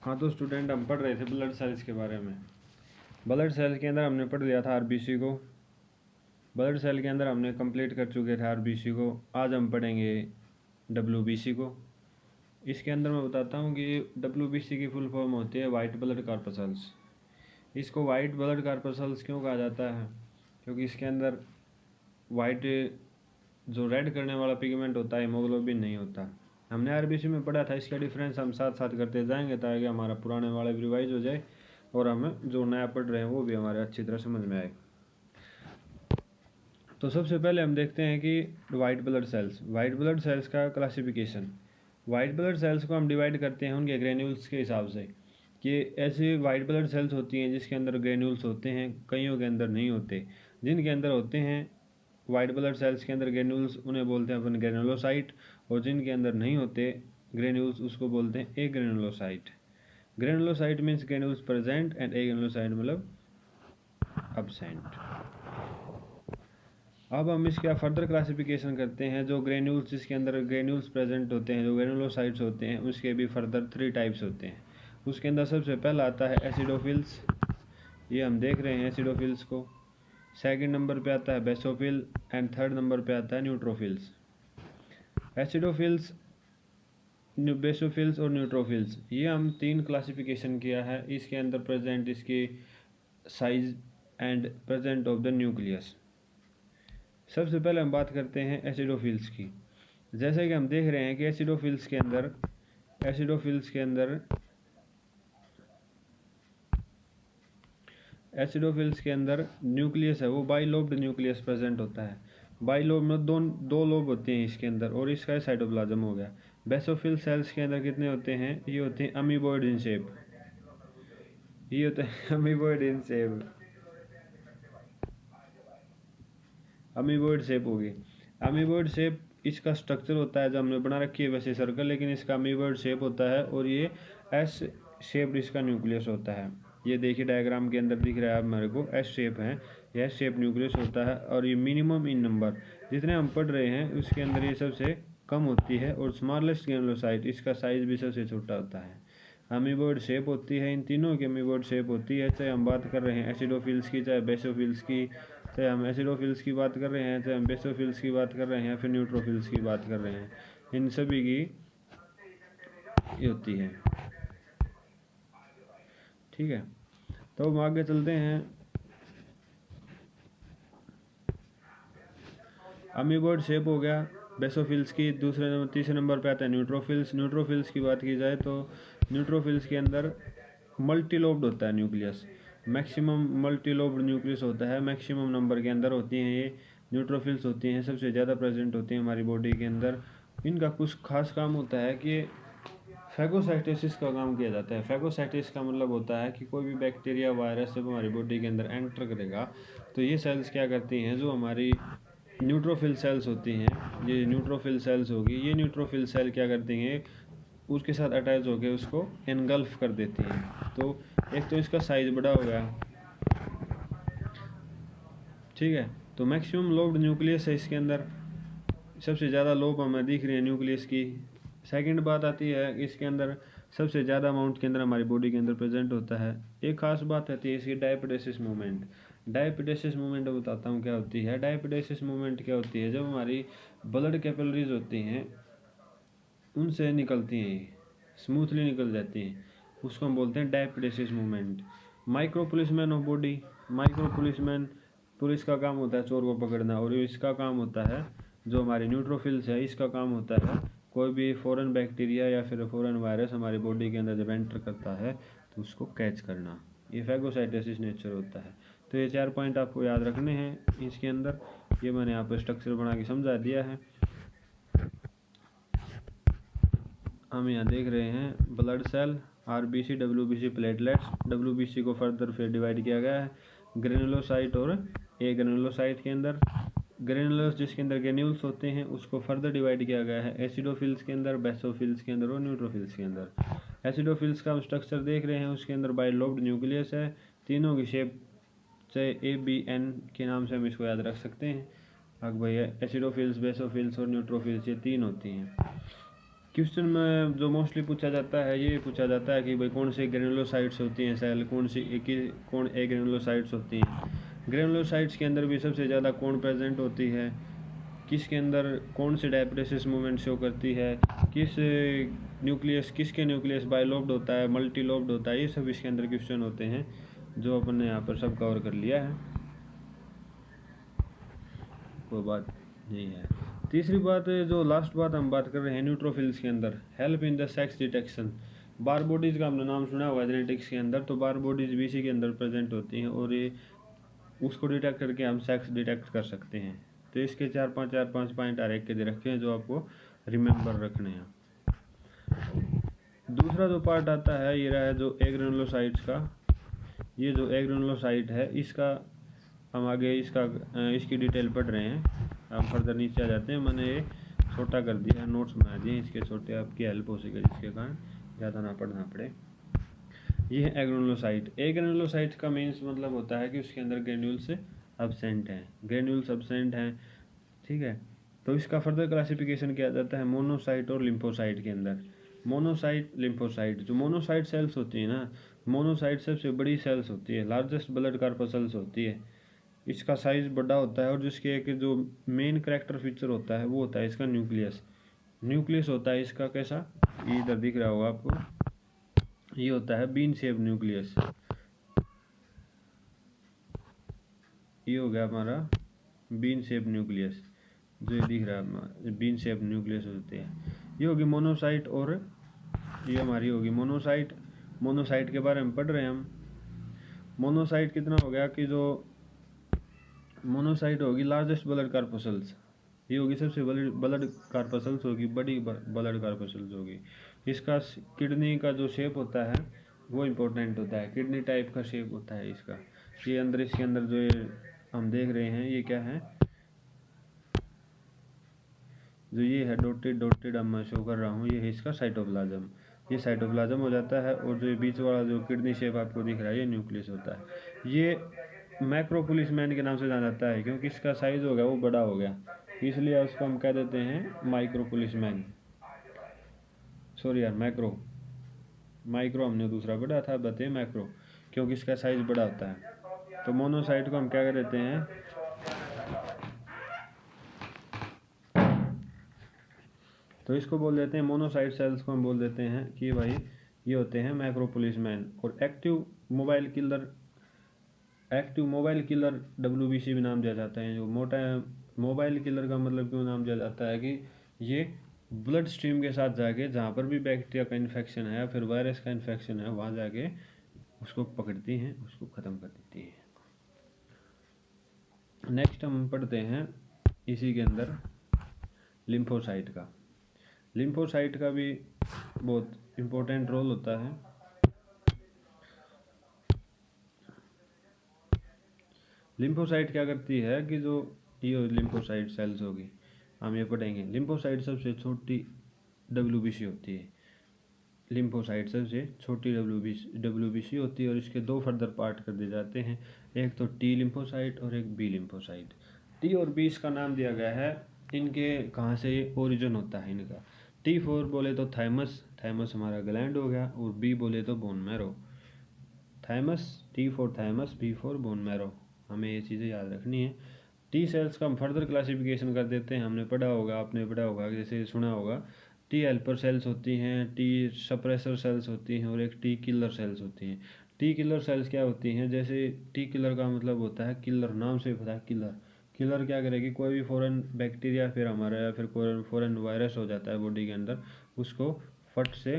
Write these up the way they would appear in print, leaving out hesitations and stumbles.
हाँ तो स्टूडेंट, हम पढ़ रहे थे ब्लड सेल्स के बारे में। ब्लड सेल के अंदर हमने पढ़ लिया था आरबीसी को। ब्लड सेल के अंदर हमने कंप्लीट कर चुके थे आरबीसी को। आज हम पढ़ेंगे डब्ल्यूबीसी को। इसके अंदर मैं बताता हूँ कि डब्ल्यूबीसी की फुल फॉर्म होती है वाइट ब्लड कॉर्पसल्स। इसको वाइट ब्लड कॉर्पसल्स क्यों कहा जाता है? क्योंकि इसके अंदर वाइट जो रेड करने वाला पिगमेंट होता है हीमोग्लोबिन नहीं होता। हमने आरबीसी में पढ़ा था, इसका डिफरेंस हम साथ साथ करते जाएंगे ताकि हमारा पुराने वाला भी रिवाइज हो जाए और हमें जो नया पढ़ रहे हैं वो भी हमारे अच्छी तरह समझ में आए। तो सबसे पहले हम देखते हैं कि वाइट ब्लड सेल्स का क्लासिफिकेशन। वाइट ब्लड सेल्स को हम डिवाइड करते हैं उनके ग्रेन्यूल्स के हिसाब से कि ऐसी वाइट ब्लड सेल्स होती हैं जिसके अंदर ग्रेन्यूल्स होते हैं, कईयों के अंदर नहीं होते। जिनके अंदर होते हैं वाइट ब्लड सेल्स के अंदर ग्रेन्यूल्स, उन्हें बोलते हैं अपन ग्रेनुलोसाइट, और जिनके अंदर नहीं होते ग्रेन्यूल्स उसको बोलते हैं agranulocyte. Granulocyte means granules present and agranulocyte मतलब अब्सेंट। अब हम इसका फर्दर क्लासिफिकेशन करते हैं। जो ग्रेन्यूल्स जिसके अंदर ग्रेन्यूल्स प्रेजेंट होते हैं, जो ग्रेनुलोसाइट्स होते हैं, उसके भी फर्दर 3 टाइप्स होते हैं। उसके अंदर सबसे पहला आता है एसिडोफिल्स, ये हम देख रहे हैं एसिडोफिल्स को। सेकंड नंबर पे आता है बेसोफिल एंड थर्ड नंबर पे आता है न्यूट्रोफिल्स। एसिडोफिल्स, बेसोफिल्स और न्यूट्रोफिल्स, ये हम 3 क्लासिफिकेशन किया है। इसके अंदर प्रेजेंट इसकी size and present of the nucleus. सबसे पहले हम बात करते हैं एसिडोफिल्स की। जैसे कि हम देख रहे हैं कि एसिडोफिल्स के अंदर न्यूक्लियस है वो बाइलोब्ड न्यूक्लियस प्रेजेंट होता है। बाइलोब में दो लोब होते हैं इसके अंदर, और इसका साइटोप्लाज्म हो गया। बेसोफिल सेल्स के अंदर कितने होते हैं? ये होते हैं अमीबॉइड इन शेप। ये होता है अमीबॉइड शेप होगी। अमीबॉइड शेप इसका स्ट्रक्चर होता है, जो हमने बना रखी है वैसे सर्कल, लेकिन इसका अमीबॉइड शेप होता है और ये एस शेप्ड इसका न्यूक्लियस होता है। ये देखिए डायग्राम के अंदर दिख रहा है मेरे को, एस शेप है, यह एस शेप न्यूक्लियस होता है। और ये मिनिमम इन नंबर जितने हम पढ़ रहे हैं उसके अंदर ये सबसे कम होती है। और स्मॉलेस्ट ग्रेनुलोसाइट, इसका साइज भी सबसे छोटा होता है। अमीबॉइड शेप होती है, इन तीनों की अमीबॉइड शेप होती है। चाहे हम बात कर रहे हैं एसिडोफिल्स की, चाहे बेसोफिल्स की, चाहे हम एसिडोफिल्स की बात कर रहे हैं, चाहे हम बेसोफिल्स की बात कर रहे हैं, फिर न्यूट्रोफिल्स की बात कर रहे हैं, इन सभी की ये होती है। ठीक है, तो हम आगे चलते हैं। अमीबॉइड शेप हो गया बेसोफिल्स की। तीसरे नंबर पे आता है न्यूट्रोफिल्स। न्यूट्रोफिल्स की बात की जाए तो न्यूट्रोफिल्स के अंदर मल्टीलोब्ड होता है न्यूक्लियस, मैक्सिमम मल्टीलोब्ड न्यूक्लियस होता है। मैक्सिमम नंबर के अंदर होती हैं ये न्यूट्रोफिल्स होती हैं, सबसे ज़्यादा प्रेजेंट होती हैं हमारी बॉडी के अंदर। इनका कुछ खास काम होता है कि फैगोसाइटोसिस का काम किया जाता है। फैगोसाइटिस का मतलब होता है कि कोई भी बैक्टीरिया वायरस जब हमारी बॉडी के अंदर एंटर करेगा तो ये सेल्स क्या करती हैं, जो हमारी न्यूट्रोफिल सेल्स होती हैं, ये न्यूट्रोफिल सेल्स होगी, ये न्यूट्रोफिल सेल क्या करती हैं, उसके साथ अटैच होकर उसको एनगल्फ कर देती हैं। तो एक तो इसका साइज बड़ा हो गया, ठीक है। तो मैक्सिमम लोब्ड न्यूक्लियस है इसके अंदर, सबसे ज़्यादा लोब हमें दिख रही है न्यूक्लियस की। सेकंड बात आती है कि इसके अंदर सबसे ज़्यादा अमाउंट के अंदर हमारी बॉडी के अंदर प्रेजेंट होता है। एक खास बात आती है इसकी डायपिडेसिस मूवमेंट। डायपिडेसिस मूवमेंट बताता हूँ क्या होती है। डायपिडेसिस मूवमेंट क्या होती है? जब हमारी ब्लड कैपिलरीज होती हैं उनसे निकलती हैं, स्मूथली निकल जाती हैं, उसको हम बोलते हैं diapedesis movement. Micro policeman of body, micro policeman, police का काम होता है चोर को पकड़ना, और इसका काम होता है जो हमारी न्यूट्रोफिल्स है इसका काम होता है कोई भी फॉरेन बैक्टीरिया या फिर फॉरेन वायरस हमारी बॉडी के अंदर जब एंटर करता है तो उसको कैच करना। ये फैगोसाइटोसिस नेचर होता है। तो ये 4 पॉइंट आपको याद रखने हैं इसके अंदर। ये मैंने यहाँ पर स्ट्रक्चर बना के समझा दिया है। हम यहाँ देख रहे हैं blood cell, RBC, WBC, platelets. WBC को फर्दर फिर डिवाइड किया गया है ग्रेनुलोसाइट और ए ग्रेनुलोसाइट के अंदर। ग्रेनुलस जिसके अंदर ग्रेन्यूल्स होते हैं उसको फर्दर डिवाइड किया गया है एसिडोफिल्स के अंदर, बेसोफिल्स के अंदर और न्यूट्रोफिल्स के अंदर। एसिडोफिल्स का हम स्ट्रक्चर देख रहे हैं, उसके अंदर बाइलोब्ड न्यूक्लियस है, तीनों की शेप चाहे ABN के नाम से हम इसको याद रख सकते हैं। अब भैया एसिडोफिल्स, बेसोफिल्स और न्यूट्रोफिल्स ये 3 होती हैं। क्वेश्चन में जो मोस्टली पूछा जाता है ये पूछा जाता है कि भाई कौन सी ग्रेनुलोसाइट्स होती हैं सेल, कौन ए ग्रेनुलोसाइट्स होती हैं। ग्रेनुलोसाइट्स के अंदर भी सबसे ज़्यादा कौन प्रेजेंट होती है, किसके अंदर कौन सी डायप्रेसिस मूवमेंट शो करती है, किसके न्यूक्लियस बाइलोब्ड होता है, मल्टी लोब्ड होता है, ये सब इसके अंदर क्वेश्चन होते हैं जो अपन ने यहाँ पर सब कवर कर लिया है, कोई बात नहीं है। तीसरी बात जो लास्ट बात हम बात कर रहे हैं न्यूट्रोफिल्स के अंदर help in the sex detection. Bar bodies का हमने नाम सुना होगा जेनेटिक्स के अंदर, तो बार बॉडीज़ भी इसी के अंदर प्रेजेंट होती हैं और ये उसको डिटेक्ट करके हम सेक्स डिटेक्ट कर सकते हैं। तो इसके चार पांच पॉइंट हर एक के दे रखे हैं जो आपको रिमेंबर रखने हैं। दूसरा जो पार्ट आता है ये रहा है जो एग्रेनुलोसाइट्स का। ये जो एग्रेनुलोसाइट है इसका हम आगे इसकी डिटेल पढ़ रहे हैं। हम फर्दर नीचे आ जाते हैं। मैंने ये छोटा कर दिया, नोट्स बना दिए इसके छोटे, आपकी हेल्प हो सके जिसके कारण ज़्यादा ना पढ़ना पड़े। ये है एग्रेनुलोसाइट। एग्रेनुलोसाइट का मीन्स मतलब होता है कि उसके अंदर ग्रेन्यूल्स एब्सेंट हैं, ठीक है। तो इसका फर्दर क्लासिफिकेशन किया जाता है मोनोसाइट और लिम्फोसाइट के अंदर। Monocyte, lymphocyte. जो मोनोसाइट सेल्स होती है ना, मोनोसाइट सबसे बड़ी सेल्स होती है, लार्जेस्ट ब्लड कार्पसल्स होती है। इसका साइज बड़ा होता है और जिसके एक जो मेन करेक्टर फीचर होता है वो होता है इसका न्यूक्लियस होता है इसका कैसा, ये इधर दिख रहा होगा आपको, ये होता है बीन शेप न्यूक्लियस। ये हो गया हमारा बीन शेप न्यूक्लियस, जो ये दिख रहा है हमारा बीन शेप न्यूक्लियस होते हैं। ये होगी मोनोसाइट और ये हमारी होगी मोनोसाइट। मोनोसाइट के बारे में पढ़ रहे हैं हम। मोनोसाइट कितना हो गया कि जो मोनोसाइट होगी लार्जेस्ट ब्लड कार्पसल्स, ये होगी सबसे बड़ी ब्लड कार्पसल्स होगी, बड़ी ब्लड कार्पसल्स होगी। इसका किडनी का जो शेप होता है वो इम्पोर्टेंट होता है, किडनी टाइप का शेप होता है इसका। ये अंदर इसके अंदर जो ये हम देख रहे हैं ये क्या है, जो ये है डॉटेड अब मैं शो कर रहा हूँ, ये है इसका साइटोप्लाज्म। ये साइटोप्लाज्म हो जाता है और जो बीच वाला जो किडनी शेप आपको दिख रहा है ये न्यूक्लियस होता है। ये मैक्रोपुलिसमैन के नाम से जाना जाता है क्योंकि इसका साइज हो गया वो बड़ा हो गया, इसलिए उसको हम कह देते हैं माइक्रोपुलिसमैन। सॉरी यार, माइक्रो हमने दूसरा पढ़ा था, बताइए मैक्रो, क्योंकि इसका साइज बड़ा होता है। तो मोनोसाइट को हम क्या कह देते हैं, तो इसको बोल देते हैं मोनोसाइट सेल्स को हम बोल देते हैं कि भाई ये होते हैं मैक्रोपुलिसमैन। और एक्टिव मोबाइल किलर WBC भी नाम दिया जाता है। जो मोटा मोबाइल किलर का मतलब क्यों नाम दिया जाता है कि ये ब्लड स्ट्रीम के साथ जाके जहाँ पर भी बैक्टीरिया का इन्फेक्शन है या फिर वायरस का इन्फेक्शन है वहाँ जाके उसको पकड़ती हैं, उसको ख़त्म कर देती हैं। नेक्स्ट हम पढ़ते हैं इसी के अंदर लिम्फोसाइट का। लिम्फोसाइट का भी बहुत इम्पोर्टेंट रोल होता है। लिम्फोसाइट क्या करती है कि जो ये लिम्फोसाइट सेल्स होगी, हम ये पढ़ेंगे। लिम्फोसाइट सबसे छोटी WBC होती है। लिम्फोसाइट सबसे छोटी WBC होती है और इसके दो फर्दर पार्ट कर दिए जाते हैं, एक तो T लिम्फोसाइट और एक B लिम्फोसाइट। T और B इसका नाम दिया गया है इनके कहाँ से ओरिजिन होता है इनका। T4 बोले तो थाइमस हमारा ग्लैंड हो गया, और B बोले तो bone marrow. T4 thymus, B4 bone marrow, हमें ये चीज़ें याद रखनी है। टी सेल्स का हम फर्दर क्लासिफिकेशन कर देते हैं। हमने पढ़ा होगा, आपने पढ़ा होगा, जैसे सुना होगा टी हेल्पर सेल्स होती हैं, टी सप्रेसर सेल्स होती हैं और एक टी किलर सेल्स होती हैं। टी किलर सेल्स क्या होती हैं, जैसे टी किलर का मतलब होता है किलर, नाम से पता है किलर क्या करेगी, कोई भी फॉरेन बैक्टीरिया फिर हमारा या फिर कोई फॉरेन वायरस हो जाता है बॉडी के अंदर, उसको फट से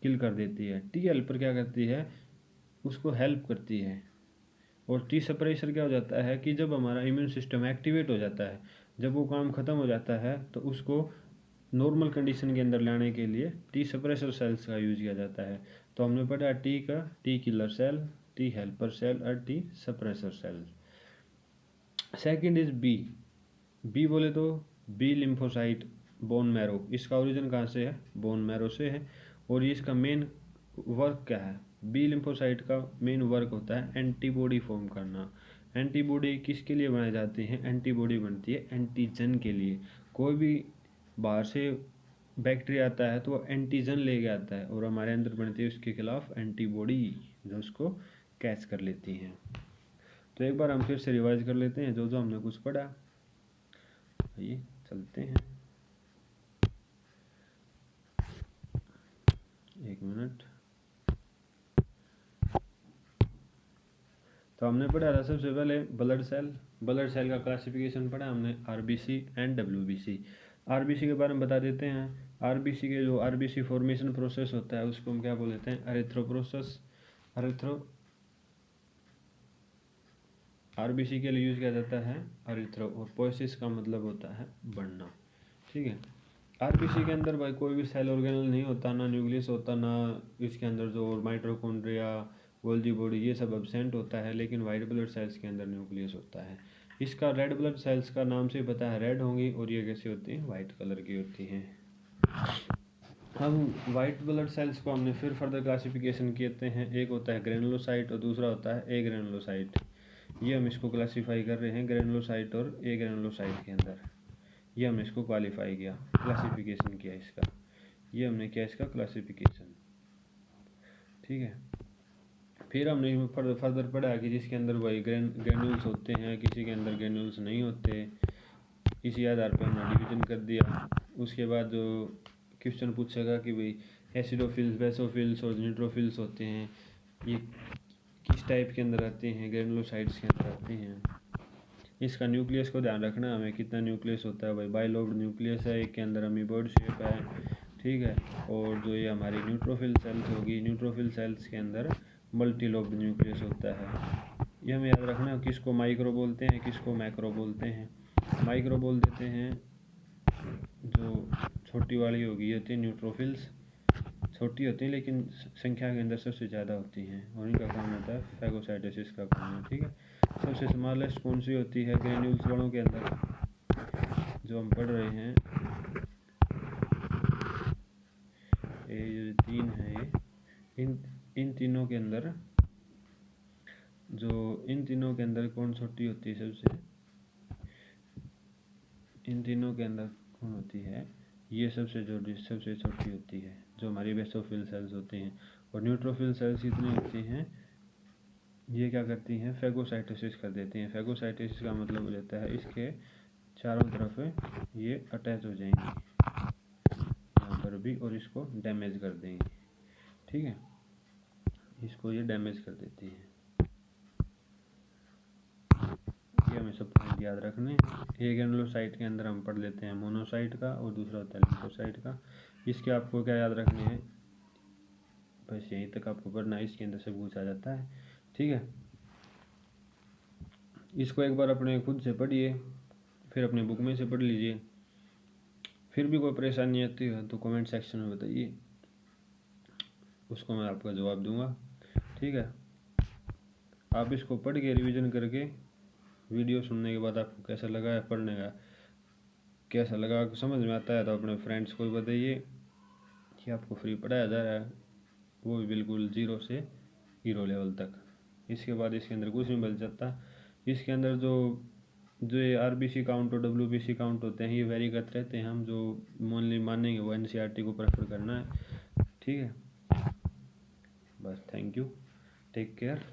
किल कर देती है। टी हेल्पर क्या करती है, उसको हेल्प करती है। और टी सप्रेसर क्या हो जाता है कि जब हमारा इम्यून सिस्टम एक्टिवेट हो जाता है, जब वो काम ख़त्म हो जाता है तो उसको नॉर्मल कंडीशन के अंदर लाने के लिए टी सप्रेसर सेल्स का यूज़ किया जाता है। तो हमने पढ़ा टी का T killer cell, T helper cell और T suppressor cell. Second is B बोले तो बी लिम्फोसाइट बोन मैरो। इसका ओरिजिन कहाँ से है, बोन मैरो से है। और ये इसका मेन वर्क क्या है, बी लिम्फोसाइट का मेन वर्क होता है एंटीबॉडी फॉर्म करना। एंटीबॉडी किसके लिए बनाई जाती है, एंटीबॉडी बनती है एंटीजन के लिए। कोई भी बाहर से बैक्टीरिया आता है तो वो एंटीजन लेके आता है और हमारे अंदर बनती है उसके खिलाफ एंटीबॉडी जो उसको कैच कर लेती हैं। तो एक बार हम फिर से रिवाइज कर लेते हैं जो जो हमने कुछ पढ़ा। आइए चलते हैं, एक मिनट। तो हमने पढ़ा था सबसे पहले ब्लड सेल का क्लासिफिकेशन पढ़ा हमने, आरबीसी एंड डब्ल्यूबीसी। आरबीसी के बारे में बता देते हैं। आरबीसी के जो आरबीसी फॉर्मेशन प्रोसेस होता है उसको हम क्या बोल देते हैं, आरबीसी के लिए यूज किया जाता है अरिथ्रो, और पोएसिस का मतलब होता है बढ़ना। ठीक है। आरबीसी के अंदर भाई कोई भी सेल ऑर्गेनल नहीं होता, ना न्यूक्लियस होता, ना इसके अंदर जो माइटोकॉन्ड्रिया, गोल्जी बॉडी, ये सब एब्सेंट होता है, लेकिन वाइट ब्लड सेल्स के अंदर न्यूक्लियस होता है। इसका रेड ब्लड सेल्स का नाम से पता है रेड होंगी, और ये कैसी होती हैं, वाइट कलर की होती हैं। हम वाइट ब्लड सेल्स को हमने फिर फर्दर क्लासिफिकेशन कहते हैं, एक होता है ग्रेनुलोसाइट और दूसरा होता है ए ग्रेनुलोसाइट। ये हम इसको क्लासीफाई कर रहे हैं ग्रेनुलोसाइट और ए ग्रेनुलोसाइट के अंदर। ये हमने इसको क्वालिफाई किया, क्लासिफिकेशन किया इसका, ये हमने किया इसका क्लासिफिकेशन। ठीक है। फिर हमने फर्दर पढ़ा कि जिसके अंदर वही ग्रेन्यूल्स होते हैं, किसी के अंदर ग्रेन्यूल्स नहीं होते, इसी आधार पर हमने डिवीजन कर दिया। उसके बाद जो क्वेश्चन पूछेगा कि भाई एसिडोफिल्स, बेसोफिल्स और न्यूट्रोफिल्स होते हैं, ये किस टाइप के अंदर आते हैं, ग्रेनुलोसाइट्स के अंदर आते हैं। इसका न्यूक्लियस को ध्यान रखना हमें, कितना न्यूक्लियस होता है भाई, बाइलोब्ड न्यूक्लियस है, एक के अंदर अमीबॉइड शेप है। ठीक है। और जो ये हमारी न्यूट्रोफिल सेल्स होगी, न्यूट्रोफिल सेल्स के अंदर मल्टीलोब्ड न्यूक्लियस होता है। ये हमें याद रखना, किसको माइक्रो बोलते हैं, किसको मैक्रो बोलते हैं। माइक्रो बोल देते हैं जो छोटी वाली होगी, ये होती है न्यूट्रोफिल्स, छोटी होती हैं लेकिन संख्या के अंदर सबसे ज़्यादा होती हैं, और इनका काम होता है फैगोसाइटोसिस का काम है। ठीक है। सबसे स्मॉलेस्ट कौन सी होती है ग्रेन्यूल्स वालों के अंदर, जो हम पढ़ रहे हैं, ये जो तीन है, ये इन तीनों के अंदर, जो इन तीनों के अंदर कौन छोटी होती है सबसे, इन तीनों के अंदर कौन होती है, ये सबसे छोटी होती है, जो हमारी बेसोफिल सेल्स होती हैं। और न्यूट्रोफिल सेल्स कितनी होती हैं, ये क्या करती हैं, फैगोसाइटोसिस कर देती हैं। फैगोसाइटोसिस का मतलब हो जाता है इसके चारों तरफ ये अटैच हो जाएंगी यहाँ पर भी, और इसको डैमेज कर देंगी। ठीक है। इसको ये डैमेज कर देती हैं। ये हमें सब पॉइंट याद रखने। एक ग्रेनुलोसाइट के अंदर हम पढ़ लेते हैं मोनोसाइट का, और दूसरा होता है लिम्फोसाइट का। इसके आपको क्या याद रखने हैं, बस यहीं तक आपको पढ़ना है, इसके अंदर सब कुछ आ जाता है। ठीक है। इसको एक बार अपने खुद से पढ़िए, फिर अपने बुक में से पढ़ लीजिए। फिर भी कोई परेशानी आती है तो कमेंट सेक्शन में बताइए, उसको मैं आपका जवाब दूंगा। ठीक है। आप इसको पढ़ के रिवीजन करके, वीडियो सुनने के बाद आपको कैसा लगा है, पढ़ने का कैसा लगा, समझ में आता है तो अपने फ्रेंड्स को भी बताइए कि आपको फ्री पढ़ाया जा रहा है, वो भी बिल्कुल 0 से हीरो लेवल तक। इसके बाद इसके अंदर कुछ नहीं बच जाता। इसके अंदर जो ये आरबीसी काउंट और डब्ल्यूबीसी काउंट होते हैं, ये वेरी करते रहते हैं। हम जो मोनली मानेंगे वो एनसीईआरटी को प्रेफर करना है। ठीक है। बस थैंक यू, टेक केयर।